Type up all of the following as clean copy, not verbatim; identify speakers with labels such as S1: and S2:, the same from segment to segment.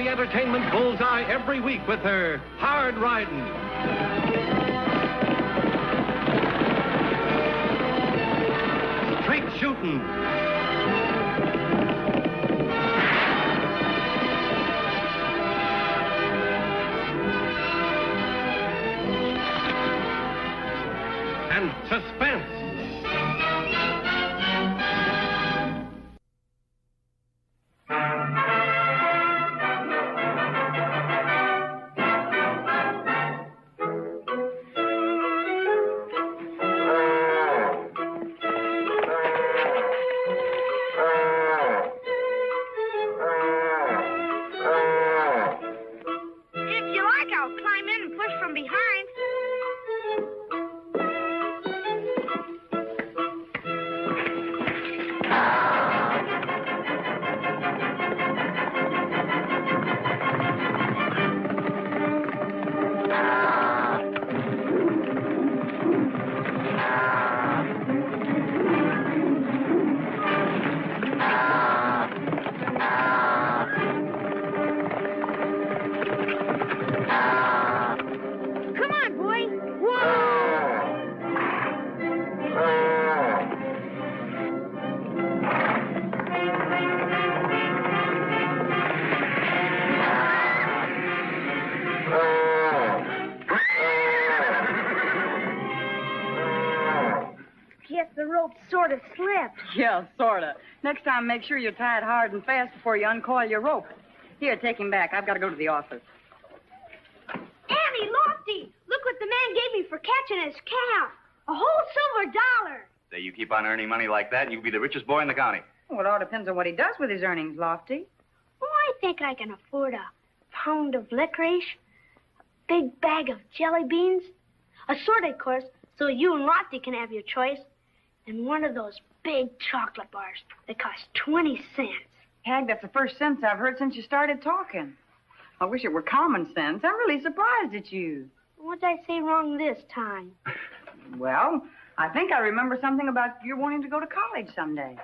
S1: the entertainment bullseye every week with her hard riding. Straight shooting. And suspense.
S2: Sort of slipped.
S3: Yeah, sort of. Next time, make sure you tie it hard and fast before you uncoil your rope. Here, take him back. I've got to go to the office.
S2: Annie, Lofty, look what the man gave me for catching his calf. A whole silver dollar.
S4: Say, you keep on earning money like that, you'll be the richest boy in the county.
S3: Well, it all depends on what he does with his earnings, Lofty.
S2: Oh, I think I can afford a pound of licorice, a big bag of jelly beans, assorted course, so you and Lofty can have your choice, and one of those big chocolate bars that cost 20 cents.
S3: Hag, that's the first sense I've heard since you started talking. I wish it were common sense. I'm really surprised at you.
S2: What did I say wrong this time?
S3: Well, I think I remember something about you wanting to go to college someday.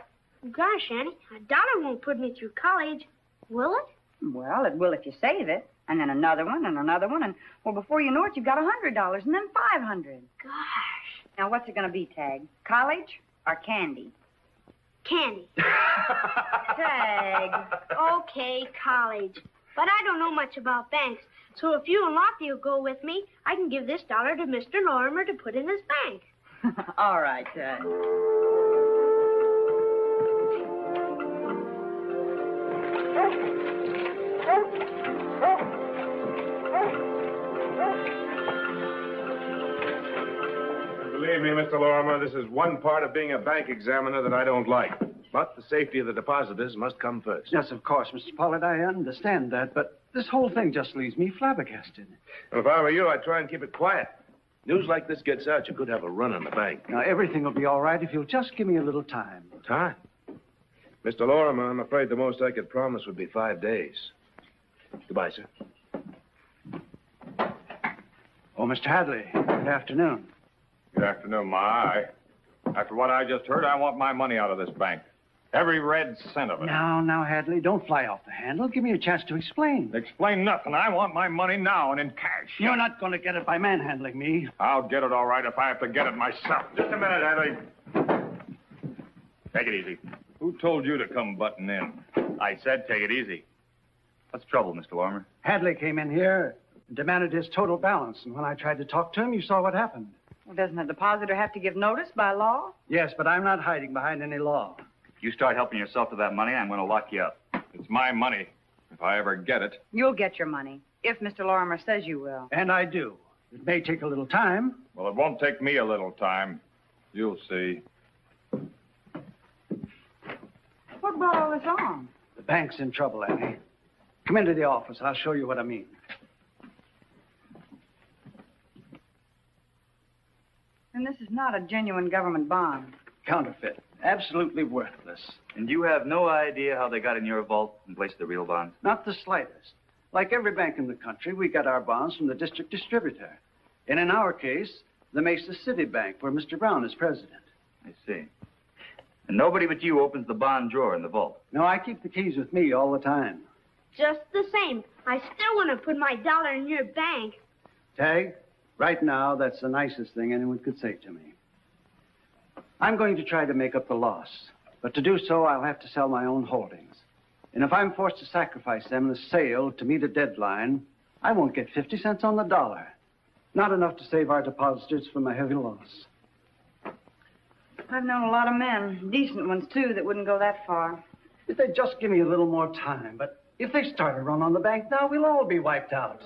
S2: Gosh, Annie, a dollar won't put me through college, will it?
S3: Well, it will if you save it. And then another one and another one. And, well, before you know it, you've got $100 and then $500.
S2: Gosh.
S3: Now, what's it going to be, Tag? College or candy?
S2: Candy.
S3: Tag.
S2: Okay, college. But I don't know much about banks. So if you and Lofty will go with me, I can give this dollar to Mr. Lorimer to put in his bank.
S3: All right, Tag.
S5: Believe me, Mr. Lorimer, this is one part of being a bank examiner that I don't like. But the safety of the depositors must come first.
S6: Yes, of course, Mr. Pollard, I understand that, but this whole thing just leaves me flabbergasted.
S5: Well, if I were you, I'd try and keep it quiet. News like this gets out, you could have a run on the bank.
S6: Now, everything will be all right if you'll just give me a little time.
S5: Time? Mr. Lorimer, I'm afraid the most I could promise would be 5 days. Goodbye, sir.
S6: Oh, Mr. Hadley, good afternoon.
S7: Good afternoon, my. After what I just heard, I want my money out of this bank. Every red cent of it.
S6: Now, Hadley, don't fly off the handle. Give me a chance to explain.
S7: Explain nothing. I want my money now and in cash.
S6: You're not going to get it by manhandling me.
S7: I'll get it all right if I have to get it myself.
S5: Just a minute, Hadley.
S7: Take it easy. Who told you to come butting in?
S4: I said take it easy. What's the trouble, Mr. Lorimer?
S6: Hadley came in here and demanded his total balance, and when I tried to talk to him, you saw what happened.
S3: Well, doesn't a depositor have to give notice by law?
S6: Yes, but I'm not hiding behind any law.
S4: If you start helping yourself to that money, I'm going to lock you up.
S7: It's my money. If I ever get it.
S3: You'll get your money, if Mr. Lorimer says you will.
S6: And I do. It may take a little time.
S7: Well, it won't take me a little time. You'll see.
S3: What brought all this on?
S6: The bank's in trouble, Annie. Come into the office. I'll show you what I mean.
S3: And this is not a genuine government bond.
S6: Counterfeit. Absolutely worthless.
S4: And you have no idea how they got in your vault in place of the real bonds?
S6: Not the slightest. Like every bank in the country, we got our bonds from the district distributor. And in our case, the Mesa City Bank, where Mr. Brown is president.
S4: I see. And nobody but you opens the bond drawer in the vault?
S6: No, I keep the keys with me all the time.
S2: Just the same, I still want to put my dollar in your bank.
S6: Tag, right now, that's the nicest thing anyone could say to me. I'm going to try to make up the loss. But to do so, I'll have to sell my own holdings. And if I'm forced to sacrifice them in the sale to meet a deadline, I won't get 50 cents on the dollar. Not enough to save our depositors from a heavy loss.
S3: I've known a lot of men, decent ones, too, that wouldn't go that far.
S6: If they'd just give me a little more time. But if they start a run on the bank now, we'll all be wiped out.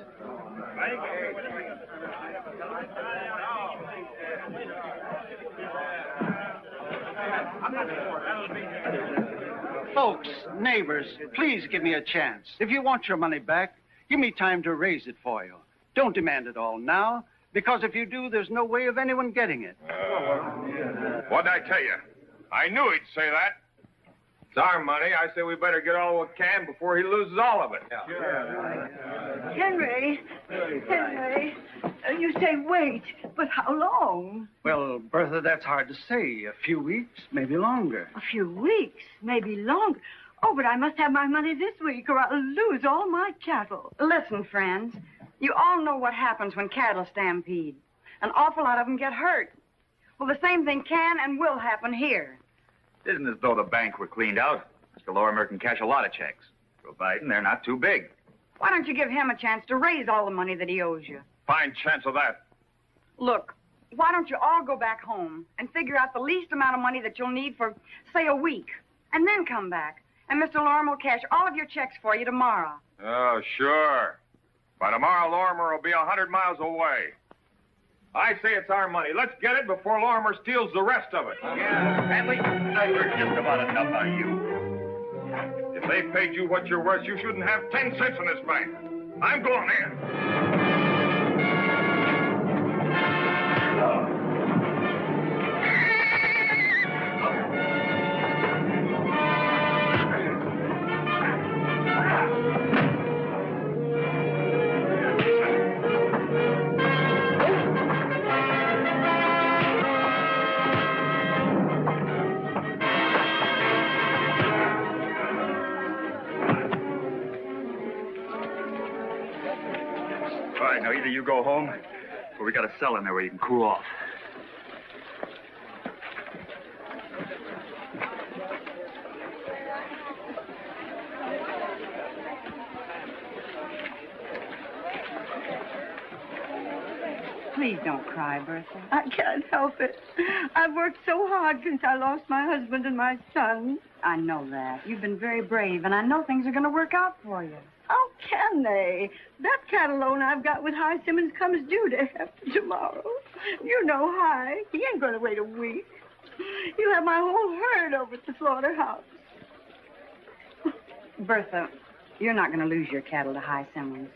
S6: Folks, neighbors, please give me a chance. If you want your money back, give me time to raise it for you. Don't demand it all now, because if you do, there's no way of anyone getting it.
S7: What'd I tell you? I knew he'd say that. It's our money. I say we better get all we can before he loses all of it.
S3: Henry, you say wait, but how long?
S6: Well, Bertha, that's hard to say. A few weeks, maybe longer.
S3: A few weeks, maybe longer. Oh, but I must have my money this week or I'll lose all my cattle. Listen, friends, you all know what happens when cattle stampede. An awful lot of them get hurt. Well, the same thing can and will happen here.
S4: It isn't as though the bank were cleaned out. Mr. Lorimer can cash a lot of checks, providing they're not too big.
S3: Why don't you give him a chance to raise all the money that he owes you?
S7: Fine chance of that.
S3: Look, why don't you all go back home and figure out the least amount of money that you'll need for, say, a week, and then come back. And Mr. Lorimer will cash all of your checks for you tomorrow.
S7: Oh, sure. By tomorrow, Lorimer will be 100 miles away. I say it's our money. Let's get it before Lorimer steals the rest of it.
S4: Yeah, Stanley, I heard just about enough on you.
S7: If they paid you what you're worth, you shouldn't have 10 cents in this bank. I'm going in.
S4: All right, now either you go home, or we got a cell in there where you can cool off.
S3: Please don't cry, Bertha. I can't help it. I've worked so hard since I lost my husband and my son. I know that. You've been very brave, and I know things are going to work out for you. How can they? That cattle loan I've got with High Simmons comes due to after tomorrow. You know High. He ain't going to wait a week. He'll have my whole herd over at the slaughterhouse. Bertha, you're not going to lose your cattle to High Simmons.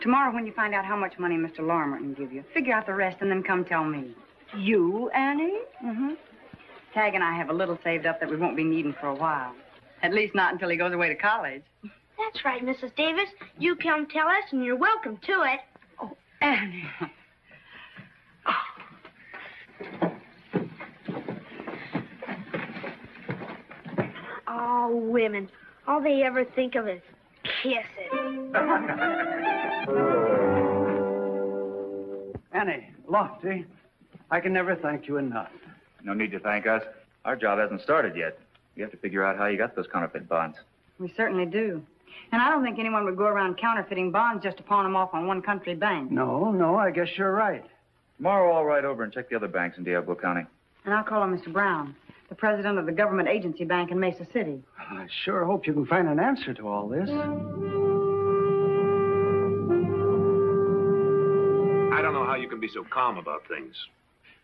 S3: Tomorrow, when you find out how much money Mr. Lorimer can give you, figure out the rest and then come tell me. You, Annie? Mm-hmm. Tag and I have a little saved up that we won't be needing for a while. At least not until he goes away to college.
S2: That's right, Mrs. Davis. You come tell us, and you're welcome to it.
S3: Oh, Annie.
S2: Oh, women. All they ever think of is kissing.
S6: Annie, Lofty, I can never thank you enough.
S4: No need to thank us. Our job hasn't started yet. We have to figure out how you got those counterfeit bonds.
S3: We certainly do. And I don't think anyone would go around counterfeiting bonds just to pawn them off on one country bank.
S6: No, I guess you're right.
S4: Tomorrow, I'll ride over and check the other banks in Diablo County.
S3: And I'll call on Mr. Brown, the president of the government agency bank in Mesa City.
S6: I sure hope you can find an answer to all this.
S5: I don't know how you can be so calm about things.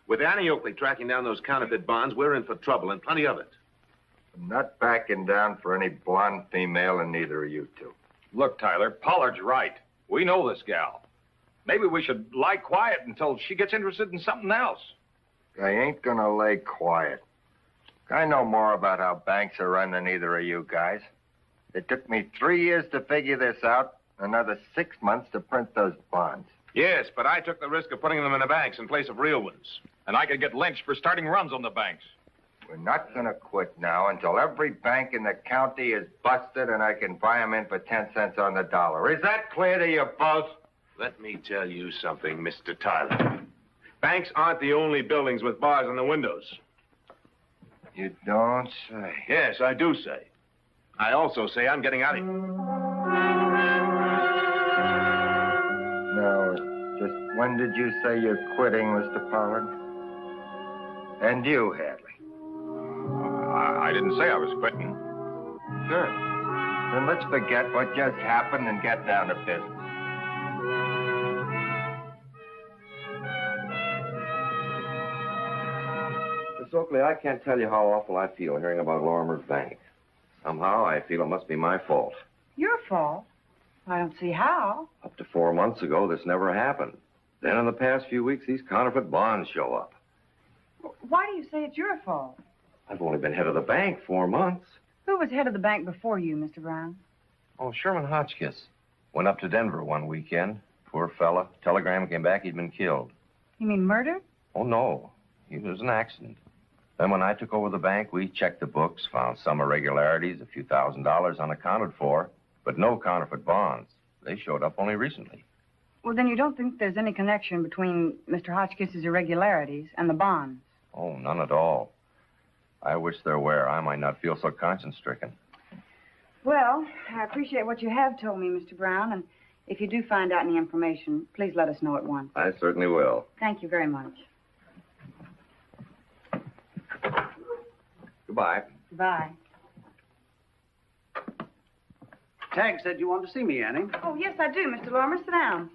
S5: With Annie Oakley tracking down those counterfeit bonds, we're in for trouble, and plenty of it.
S8: I'm not backing down for any blonde female, and neither are you two.
S7: Look, Tyler, Pollard's right. We know this gal. Maybe we should lie quiet until she gets interested in something else.
S8: I ain't gonna lay quiet. I know more about how banks are run than either of you guys. It took me 3 years to figure this out, another 6 months to print those bonds.
S5: Yes, but I took the risk of putting them in the banks in place of real ones.
S7: And I could get lynched for starting runs on the banks.
S8: We're not going to quit now until every bank in the county is busted and I can buy them in for 10 cents on the dollar. Is that clear to you both?
S5: Let me tell you something, Mr. Tyler. Banks aren't the only buildings with bars on the windows.
S8: You don't say.
S5: Yes, I do say. I also say I'm getting out of here.
S8: Now, just when did you say you're quitting, Mr. Pollard? And you, Hadley?
S7: I didn't say I was quitting.
S8: Good. Then let's forget what just happened and get down to business.
S9: Miss Oakley, I can't tell you how awful I feel hearing about Lorimer's Bank. Somehow I feel it must be my fault.
S3: Your fault? I don't see how.
S9: Up to 4 months ago, this never happened. Then in the past few weeks, these counterfeit bonds show up.
S3: Why do you say it's your fault?
S9: I've only been head of the bank 4 months.
S3: Who was head of the bank before you, Mr. Brown?
S9: Oh, Sherman Hotchkiss. Went up to Denver one weekend. Poor fella. Telegram came back he'd been killed.
S3: You mean murdered?
S9: Oh, no. It was an accident. Then when I took over the bank, we checked the books, found some irregularities, a few $1,000s unaccounted for, but no counterfeit bonds. They showed up only recently.
S3: Well, then you don't think there's any connection between Mr. Hotchkiss's irregularities and the bonds?
S9: Oh, none at all. I wish there were. I might not feel so conscience-stricken.
S3: Well, I appreciate what you have told me, Mr. Brown, and if you do find out any information, please let us know at once.
S9: I certainly will.
S3: Thank you very much.
S9: Goodbye.
S3: Goodbye.
S6: Tag said you wanted to see me, Annie.
S3: Oh, yes, I do, Mr. Lorimer. Sit down.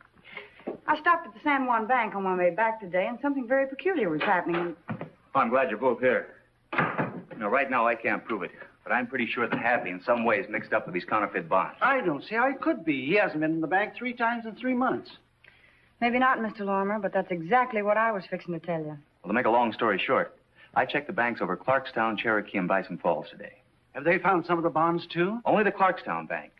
S3: I stopped at the San Juan Bank on my way back today, and something very peculiar was happening.
S4: Oh, I'm glad you're both here. You know, right now I can't prove it, but I'm pretty sure that Hadley in some way is mixed up with these counterfeit bonds.
S6: I don't see how he could be. He hasn't been in the bank 3 times in 3 months.
S3: Maybe not, Mr. Lorimer, but that's exactly what I was fixing to tell you.
S4: Well, to make a long story short, I checked the banks over Clarkstown, Cherokee, and Bison Falls today.
S6: Have they found some of the bonds, too?
S4: Only the Clarkstown Bank.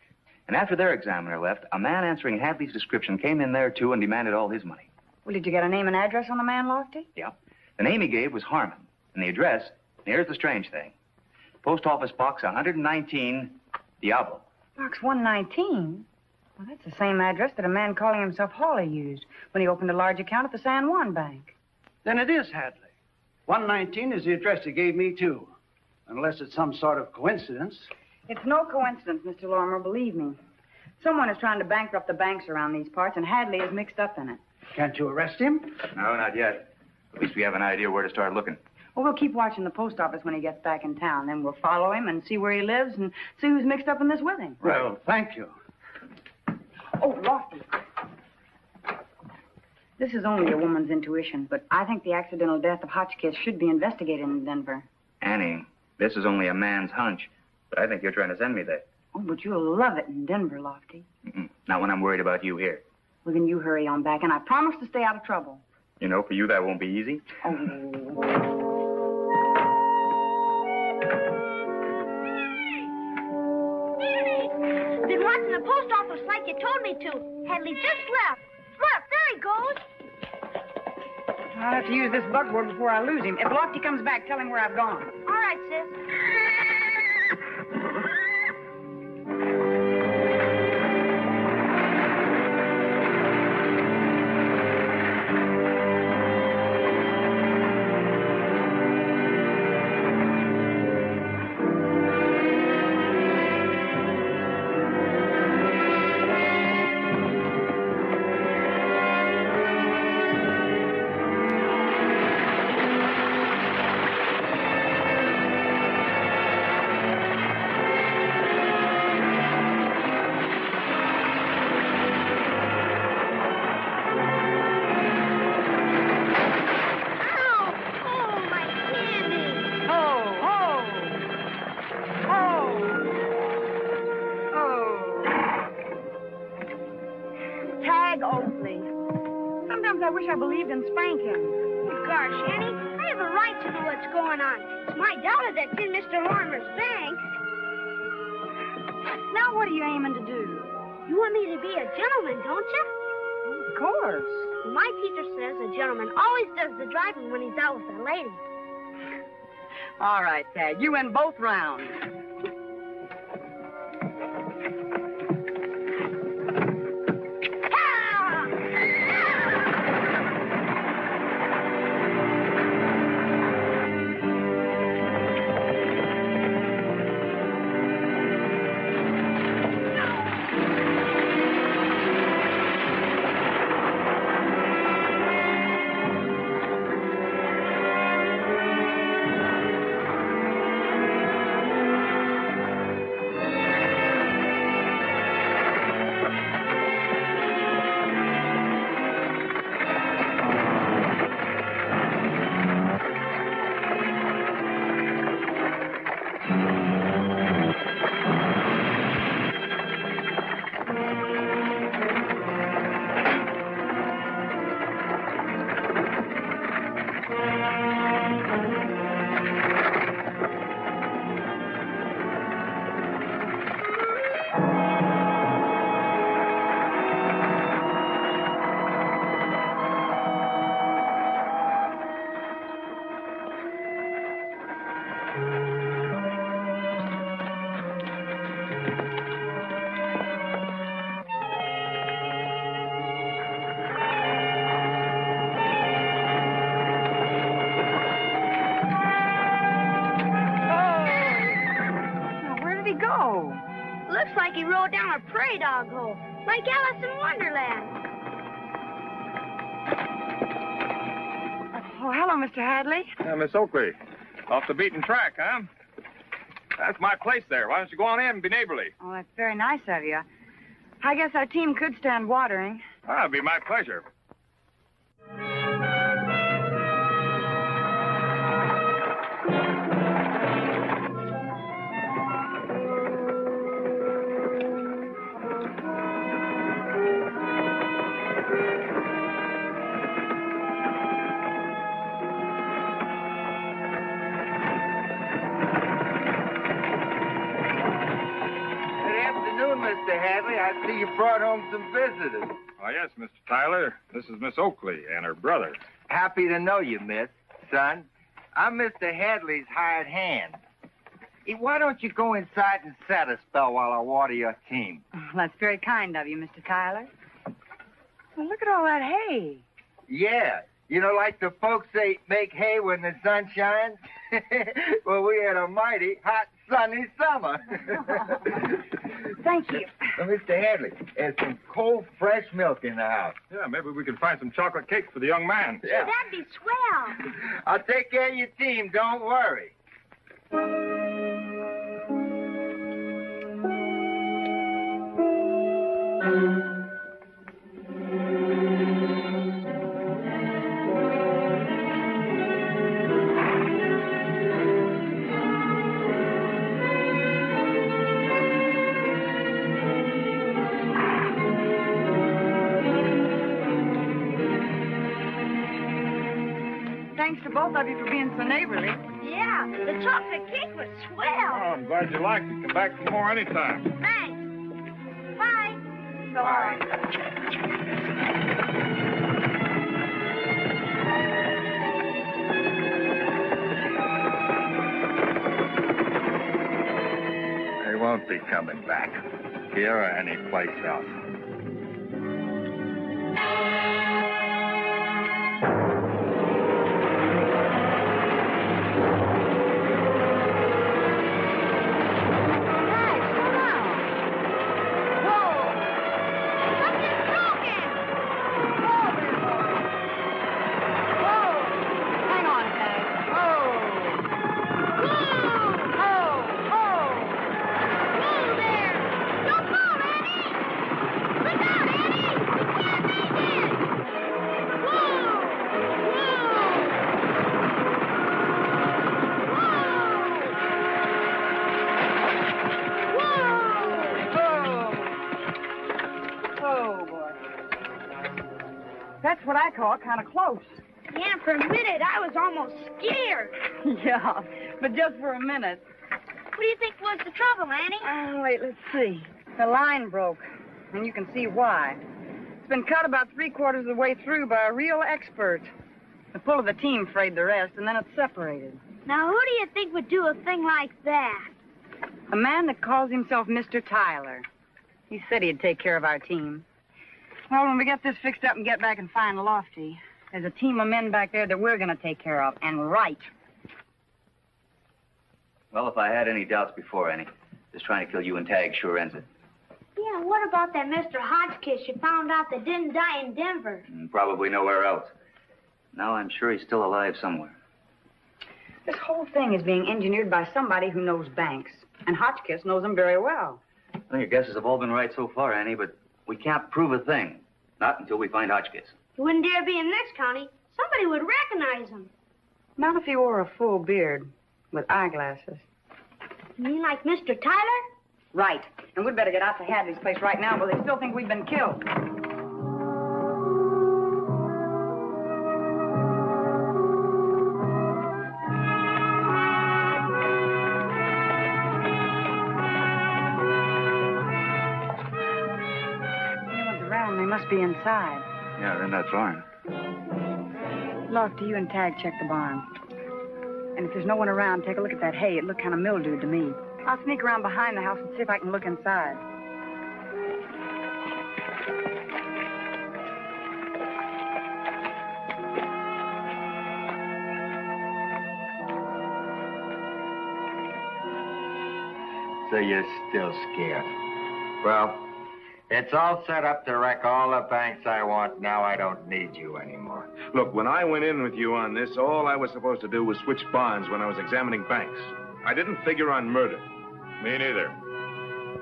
S4: And after their examiner left, a man answering Hadley's description came in there, too, and demanded all his money.
S3: Well, did you get a name and address on the man, Lofty?
S4: Yeah. The name he gave was Harmon. And the address, here's the strange thing. Post Office Box 119, Diablo.
S3: Box 119? Well, that's the same address that a man calling himself Hawley used when he opened a large account at the San Juan Bank.
S6: Then it is Hadley. 119 is the address he gave me, too. Unless it's some sort of coincidence.
S3: It's no coincidence, Mr. Lorimer, believe me. Someone is trying to bankrupt the banks around these parts, and Hadley is mixed up in it.
S6: Can't you arrest him?
S4: No, not yet. At least we have an idea where to start looking.
S3: Well, we'll keep watching the post office when he gets back in town. Then we'll follow him and see where he lives and see who's mixed up in this with him.
S6: Well, thank you.
S3: Oh, Lofty. This is only a woman's intuition, but I think the accidental death of Hotchkiss should be investigated in Denver.
S4: Annie, this is only a man's hunch, but I think you're trying to send me there.
S3: Oh, but you'll love it in Denver, Lofty.
S4: Not when I'm worried about you here.
S3: Well, then you hurry on back, and I promise to stay out of trouble.
S4: You know, for you that won't be easy.
S3: Oh.
S2: Been watching the post office like you told me to. Hadley just left. Look, there he goes.
S3: I'll have to use this buckboard before I lose him. If Lofty comes back, tell him where I've gone.
S2: All right, sis.
S3: Oakley. Sometimes I wish I believed in spanking.
S2: Gosh, Annie, I have a right to know what's going on. It's my daughter that's in Mr. Lorimer's bank.
S3: Now what are you aiming to do?
S2: You want me to be a gentleman, don't you?
S3: Of course.
S2: My teacher says a gentleman always does the driving when he's out with a lady.
S3: All right, Tag. You win both rounds.
S2: Looks like he rode down a prairie dog hole, like Alice in Wonderland.
S3: Oh, hello, Mr. Hadley.
S7: Miss Oakley. Off the beaten track, huh? That's my place there. Why don't you go on in and be neighborly?
S3: Oh, that's very nice of you. I guess our team could stand watering.
S7: It'd be my pleasure.
S8: Mr. Hadley, I see you brought home some visitors.
S7: Oh, yes, Mr. Tyler. This is Miss Oakley and her brother.
S8: Happy to know you, miss. Son, I'm Mr. Hadley's hired hand. Hey, why don't you go inside and set a spell while I water your team?
S3: Oh, that's very kind of you, Mr. Tyler. Well, look at all that hay.
S8: Yeah. You know, like the folks say, make hay when the sun shines? Well, we had a mighty hot, sunny summer.
S3: Thank you.
S8: Mr. Hadley, there's some cold, fresh milk in the house.
S7: Yeah, maybe we can find some chocolate cakes for the young man.
S8: Yeah.
S2: That'd be swell.
S8: I'll take care of your team, don't worry.
S3: Thanks to both of you for being so neighborly.
S2: Yeah, the chocolate cake was swell.
S7: Oh, I'm glad you liked it. Come back for more anytime.
S2: Thanks. Bye.
S3: So long.
S8: They won't be coming back. Here or any place else.
S3: That's what I call kind of close.
S2: Yeah, for a minute, I was almost scared.
S3: Yeah, but just for a minute.
S2: What do you think was the trouble, Annie?
S3: Oh, wait, let's see. The line broke, and you can see why. It's been cut about 3/4 of the way through by a real expert. The pull of the team frayed the rest, and then it separated.
S2: Now, who do you think would do a thing like that?
S3: A man that calls himself Mr. Tyler. He said he'd take care of our team. Well, when we get this fixed up and get back and find Lofty, there's a team of men back there that we're going to take care of, and right.
S4: Well, if I had any doubts before, Annie, just trying to kill you and Tag sure ends it.
S2: Yeah, what about that Mr. Hotchkiss you found out that didn't die in Denver?
S4: Probably nowhere else. Now I'm sure he's still alive somewhere.
S3: This whole thing is being engineered by somebody who knows banks, and Hotchkiss knows them very well.
S4: Well, your guesses have all been right so far, Annie, but we can't prove a thing. Not until we find Hotchkiss.
S2: He wouldn't dare be in this county. Somebody would recognize him.
S3: Not if he wore a full beard with eyeglasses.
S2: You mean like Mr. Tyler?
S3: Right. And we'd better get out to Hadley's place right now, but they still think we've been killed. Anyone's around, they must be inside.
S4: Yeah, they're in that barn.
S3: Lofty, you and Tag check the barn. And if there's no one around, take a look at that hay. It looked kind of mildewed to me. I'll sneak around behind the house and see if I can look inside.
S8: So you're still scared. Well, it's all set up to wreck all the banks I want. Now I don't need you anymore.
S5: Look, when I went in with you on this, all I was supposed to do was switch bonds when I was examining banks. I didn't figure on murder.
S7: Me neither.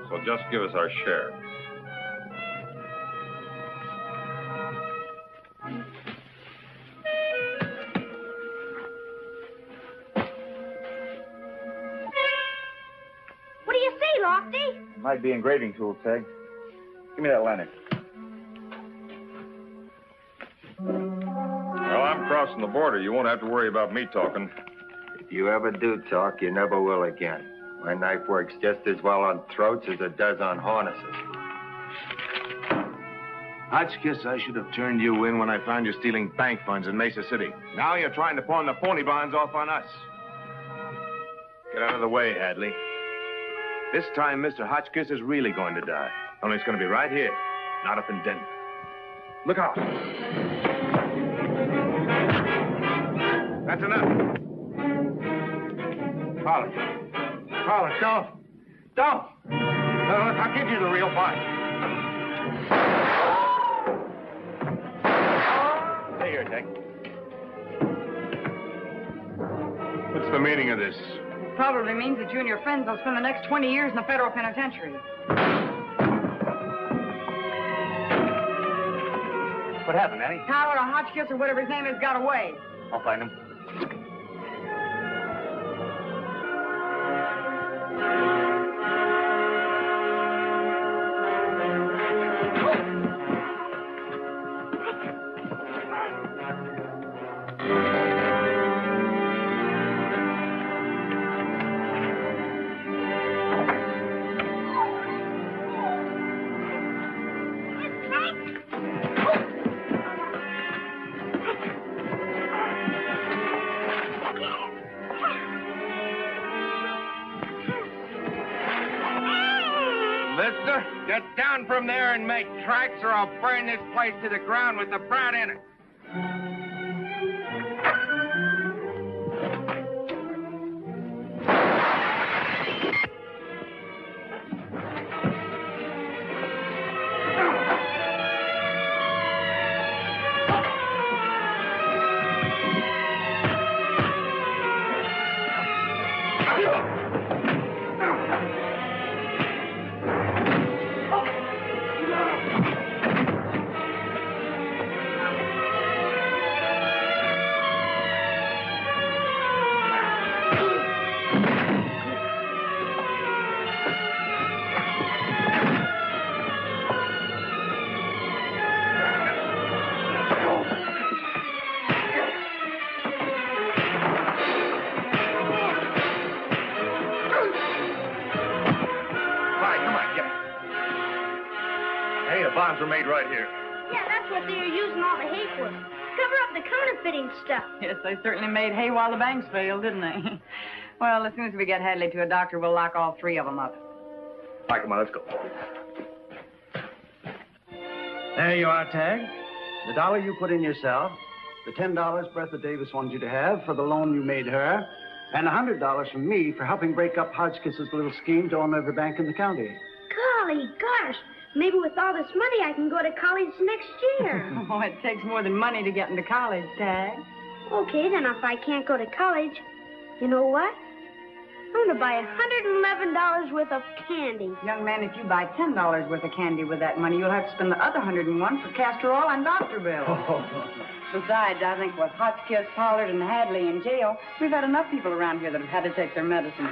S7: So just give us our share.
S2: What do you say, Lofty?
S4: Might be engraving tool, Tag. Give me that lantern.
S7: Well, I'm crossing the border. You won't have to worry about me talking.
S8: If you ever do talk, you never will again. My knife works just as well on throats as it does on harnesses.
S5: Hotchkiss, I should have turned you in when I found you stealing bank funds in Mesa City. Now you're trying to pawn the phony bonds off on us. Get out of the way, Hadley. This time, Mr. Hotchkiss is really going to die. Only it's going to be right here, not up in Denver. Look out. That's enough.
S8: Carlos, don't. Don't. Look, I'll give you the real bonds.
S4: Stay here, Tag.
S5: What's the meaning of this?
S3: Probably means that you and your friends will spend the next 20 years in the federal penitentiary.
S4: What happened, Annie?
S3: Tyler or Hotchkiss or whatever his name is got away.
S4: I'll find him.
S7: Mister, get down from there and make tracks or I'll burn this place to the ground with the brat in it. Hey, the bonds were made right here.
S2: Yeah, that's what they were using all the hay for. Cover up the counterfeiting stuff.
S3: Yes, they certainly made hay while the banks failed, didn't they? Well, as soon as we get Hadley to a doctor, we'll lock all three of them up.
S4: All right, come on, let's go.
S6: There you are, Tag. The dollar you put in yourself, the $10 Bertha Davis wanted you to have for the loan you made her, and $100 from me for helping break up Hodgkins's little scheme to own every bank in the county.
S2: Golly gosh, maybe with all this money I can go to college next year.
S3: Oh, it takes more than money to get into college, Tag.
S2: Okay, then if I can't go to college, you know what? I'm going to buy $111 worth of candy.
S3: Young man, if you buy $10 worth of candy with that money, you'll have to spend the other $101 for castor oil and doctor bills. Besides, I think with Hotchkiss, Pollard, and Hadley in jail, we've had enough people around here that have had to take their medicine.